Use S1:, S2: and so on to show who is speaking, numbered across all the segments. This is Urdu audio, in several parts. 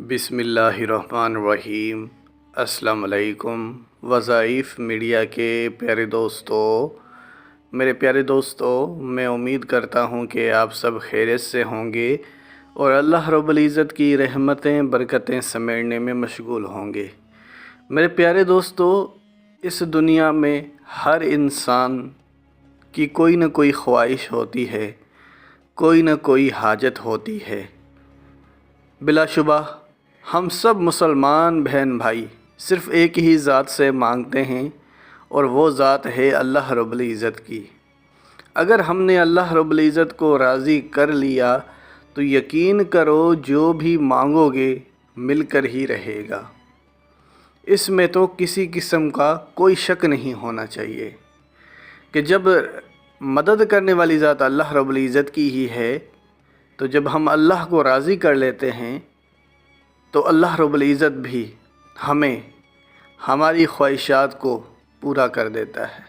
S1: بسم اللہ الرحمن الرحیم۔ السلام علیکم وظائف میڈیا کے پیارے دوستو، میرے پیارے دوستو، میں امید کرتا ہوں کہ آپ سب خیریت سے ہوں گے اور اللہ رب العزت کی رحمتیں برکتیں سمیٹنے میں مشغول ہوں گے۔ میرے پیارے دوستو، اس دنیا میں ہر انسان کی کوئی نہ کوئی خواہش ہوتی ہے، کوئی نہ کوئی حاجت ہوتی ہے۔ بلا شبہ ہم سب مسلمان بہن بھائی صرف ایک ہی ذات سے مانگتے ہیں، اور وہ ذات ہے اللہ رب العزت کی۔ اگر ہم نے اللہ رب العزت کو راضی کر لیا تو یقین کرو جو بھی مانگو گے مل کر ہی رہے گا۔ اس میں تو کسی قسم کا کوئی شک نہیں ہونا چاہیے کہ جب مدد کرنے والی ذات اللہ رب العزت کی ہی ہے، تو جب ہم اللہ کو راضی کر لیتے ہیں تو اللہ رب العزت بھی ہمیں ہماری خواہشات کو پورا کر دیتا ہے،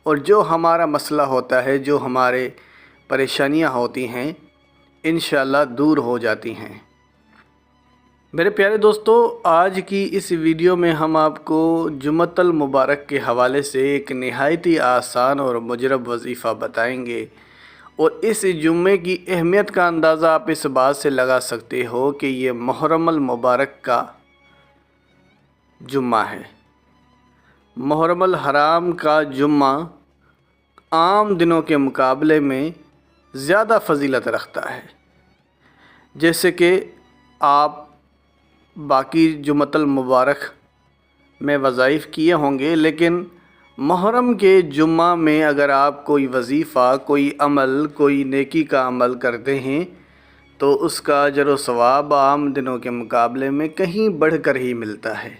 S1: اور جو ہمارا مسئلہ ہوتا ہے، جو ہمارے پریشانیاں ہوتی ہیں، انشاءاللہ دور ہو جاتی ہیں۔ میرے پیارے دوستو، آج کی اس ویڈیو میں ہم آپ کو جمعۃ المبارک کے حوالے سے ایک نہایت ہی آسان اور مجرب وظیفہ بتائیں گے، اور اس جمعے کی اہمیت کا اندازہ آپ اس بات سے لگا سکتے ہو کہ یہ محرم المبارک کا جمعہ ہے۔ محرم الحرام کا جمعہ عام دنوں کے مقابلے میں زیادہ فضیلت رکھتا ہے۔ جیسے کہ آپ باقی جمعۃ المبارک میں وظائف کیے ہوں گے، لیکن محرم کے جمعہ میں اگر آپ کوئی وظیفہ، کوئی عمل، کوئی نیکی کا عمل کرتے ہیں تو اس کا اجر و ثواب عام دنوں کے مقابلے میں کہیں بڑھ کر ہی ملتا ہے۔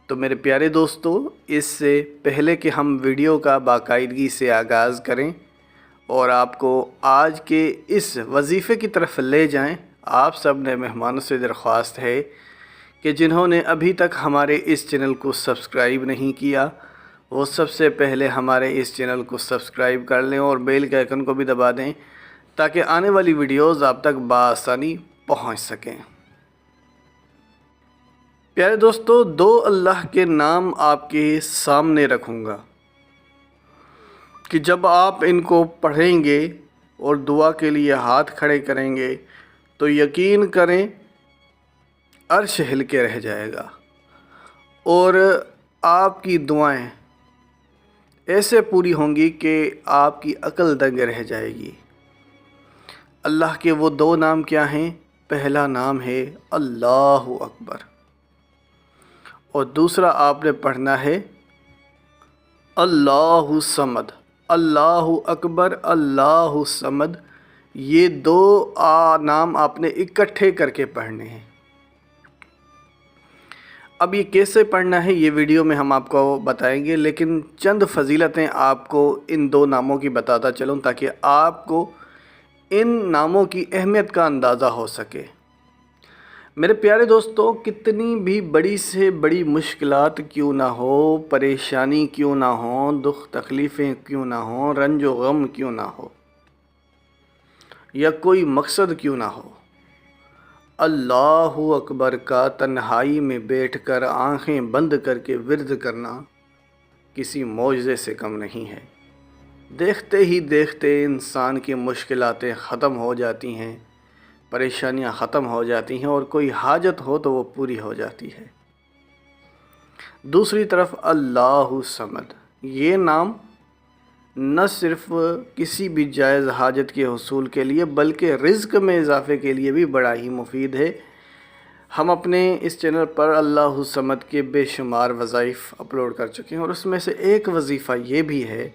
S1: تو میرے پیارے دوستو، اس سے پہلے کہ ہم ویڈیو کا باقاعدگی سے آغاز کریں اور آپ کو آج کے اس وظیفے کی طرف لے جائیں، آپ سب نے مہمانوں سے درخواست ہے کہ جنہوں نے ابھی تک ہمارے اس چینل کو سبسکرائب نہیں کیا، وہ سب سے پہلے ہمارے اس چینل کو سبسکرائب کر لیں اور بیل کے آئیکن کو بھی دبا دیں تاکہ آنے والی ویڈیوز آپ تک بآسانی پہنچ سکیں۔ پیارے دوستو، دو اللہ کے نام آپ کے سامنے رکھوں گا کہ جب آپ ان کو پڑھیں گے اور دعا کے لیے ہاتھ کھڑے کریں گے تو یقین کریں عرش ہل کے رہ جائے گا، اور آپ کی دعائیں ایسے پوری ہوں گی کہ آپ کی عقل دنگ رہ جائے گی۔ اللہ کے وہ دو نام کیا ہیں؟ پہلا نام ہے اللہ اکبر، اور دوسرا آپ نے پڑھنا ہے اللہ صمد۔ اللہ اکبر، اللہ صمد، یہ دو نام آپ نے اکٹھے کر کے پڑھنے ہیں۔ اب یہ کیسے پڑھنا ہے یہ ویڈیو میں ہم آپ کو بتائیں گے، لیکن چند فضیلتیں آپ کو ان دو ناموں کی بتاتا چلوں تاکہ آپ کو ان ناموں کی اہمیت کا اندازہ ہو سکے۔ میرے پیارے دوستو، کتنی بھی بڑی سے بڑی مشکلات کیوں نہ ہو، پریشانی کیوں نہ ہو، دکھ تکلیفیں کیوں نہ ہوں، رنج و غم کیوں نہ ہو، یا کوئی مقصد کیوں نہ ہو، اللہ اکبر کا تنہائی میں بیٹھ کر آنکھیں بند کر کے ورد کرنا کسی معجزے سے کم نہیں ہے۔ دیکھتے ہی دیکھتے انسان کی مشکلاتیں ختم ہو جاتی ہیں، پریشانیاں ختم ہو جاتی ہیں، اور کوئی حاجت ہو تو وہ پوری ہو جاتی ہے۔ دوسری طرف اللہ صمد، یہ نام نہ صرف کسی بھی جائز حاجت کے حصول کے لیے بلکہ رزق میں اضافے کے لیے بھی بڑا ہی مفید ہے۔ ہم اپنے اس چینل پر اللہ صمد کے بے شمار وظائف اپلوڈ کر چکے ہیں، اور اس میں سے ایک وظیفہ یہ بھی ہے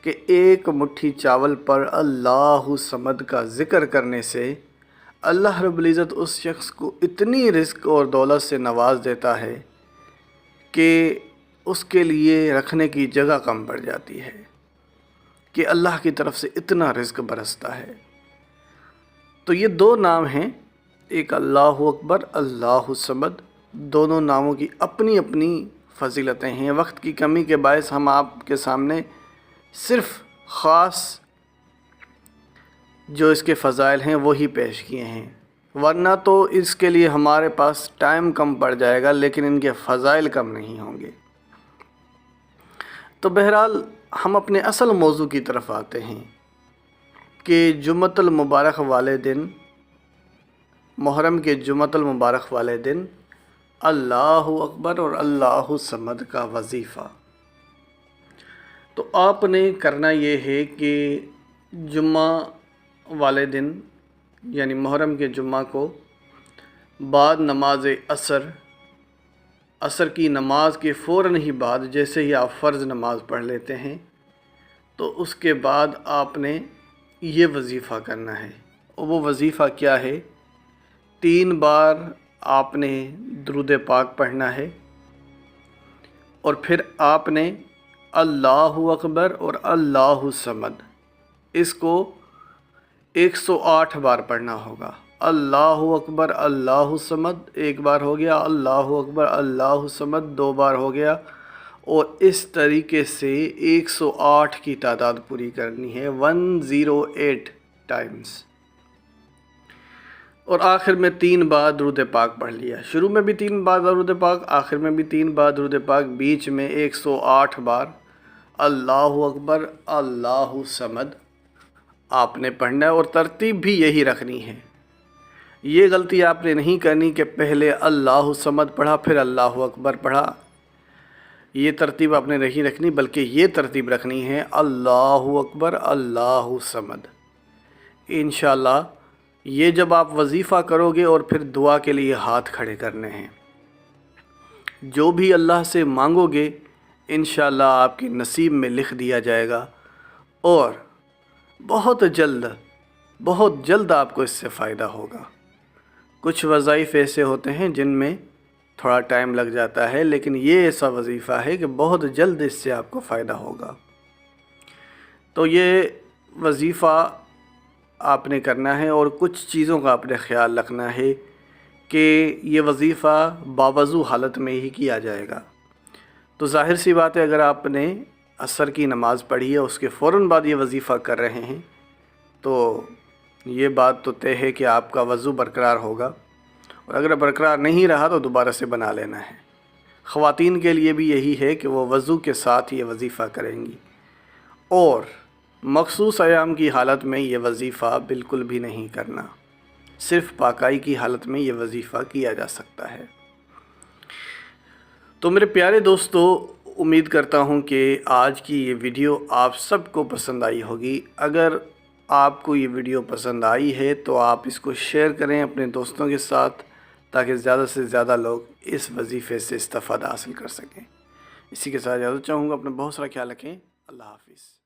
S1: کہ ایک مٹھی چاول پر اللہ صمد کا ذکر کرنے سے اللہ رب العزت اس شخص کو اتنی رزق اور دولت سے نواز دیتا ہے کہ اس کے لیے رکھنے کی جگہ کم پڑ جاتی ہے، کہ اللہ کی طرف سے اتنا رزق برستا ہے۔ تو یہ دو نام ہیں، ایک اللہ اکبر، اللہ صمد۔ دونوں ناموں کی اپنی اپنی فضیلتیں ہیں۔ وقت کی کمی کے باعث ہم آپ کے سامنے صرف خاص جو اس کے فضائل ہیں وہی پیش کیے ہیں۔ ورنہ تو اس کے لیے ہمارے پاس ٹائم کم پڑ جائے گا لیکن ان کے فضائل کم نہیں ہوں گے۔ تو بہرحال ہم اپنے اصل موضوع کی طرف آتے ہیں کہ جمعۃ المبارک والے دن، محرم کے جمعۃ المبارک والے دن اللہ اکبر اور اللہ صمد کا وظیفہ۔ تو آپ نے کرنا یہ ہے کہ جمعہ والے دن یعنی محرم کے جمعہ کو بعد نماز عصر کی نماز کے فوراً ہی بعد، جیسے ہی آپ فرض نماز پڑھ لیتے ہیں تو اس کے بعد آپ نے یہ وظیفہ کرنا ہے۔ اور وہ وظیفہ کیا ہے؟ 3 بار آپ نے درود پاک پڑھنا ہے اور پھر آپ نے اللہ اکبر اور اللہ صمد اس کو 108 بار پڑھنا ہوگا۔ اللہ اکبر اللہ صمد 1 بار ہو گیا، اللہ اکبر اللہ صمد 2 بار ہو گیا، اور اس طریقے سے 108 کی تعداد پوری کرنی ہے، 108 ٹائمز۔ اور آخر میں 3 بار درود پاک پڑھ لیا۔ شروع میں بھی 3 بار درود پاک، آخر میں بھی 3 بار درود پاک، بیچ میں 108 بار اللہ اکبر اللہ صمد آپ نے پڑھنا ہے، اور ترتیب بھی یہی رکھنی ہے۔ یہ غلطی آپ نے نہیں کرنی کہ پہلے اللہ صمد پڑھا پھر اللہ اکبر پڑھا، یہ ترتیب آپ نے نہیں رکھنی، بلکہ یہ ترتیب رکھنی ہے اللہ اکبر اللہ صمد۔ انشاءاللہ یہ جب آپ وظیفہ کرو گے اور پھر دعا کے لیے ہاتھ کھڑے کرنے ہیں، جو بھی اللہ سے مانگو گے انشاءاللہ آپ کے نصیب میں لکھ دیا جائے گا، اور بہت جلد آپ کو اس سے فائدہ ہوگا۔ کچھ وظائف ایسے ہوتے ہیں جن میں تھوڑا ٹائم لگ جاتا ہے، لیکن یہ ایسا وظیفہ ہے کہ بہت جلد اس سے آپ کو فائدہ ہوگا۔ تو یہ وظیفہ آپ نے کرنا ہے، اور کچھ چیزوں کا آپ نے خیال رکھنا ہے کہ یہ وظیفہ باوضو حالت میں ہی کیا جائے گا۔ تو ظاہر سی بات ہے، اگر آپ نے عصر کی نماز پڑھی ہے اس کے فوراً بعد یہ وظیفہ کر رہے ہیں تو یہ بات تو طے ہے کہ آپ کا وضو برقرار ہوگا، اور اگر برقرار نہیں رہا تو دوبارہ سے بنا لینا ہے۔ خواتین کے لیے بھی یہی ہے کہ وہ وضو کے ساتھ یہ وظیفہ کریں گی، اور مخصوص ایام کی حالت میں یہ وظیفہ بالکل بھی نہیں کرنا، صرف پاکائی کی حالت میں یہ وظیفہ کیا جا سکتا ہے۔ تو میرے پیارے دوستو، امید کرتا ہوں کہ آج کی یہ ویڈیو آپ سب کو پسند آئی ہوگی۔ اگر آپ کو یہ ویڈیو پسند آئی ہے تو آپ اس کو شیئر کریں اپنے دوستوں کے ساتھ، تاکہ زیادہ سے زیادہ لوگ اس وظیفے سے استفادہ حاصل کر سکیں۔ اسی کے ساتھ اجازت چاہوں گا، اپنا بہت سارا خیال رکھیں۔ اللہ حافظ۔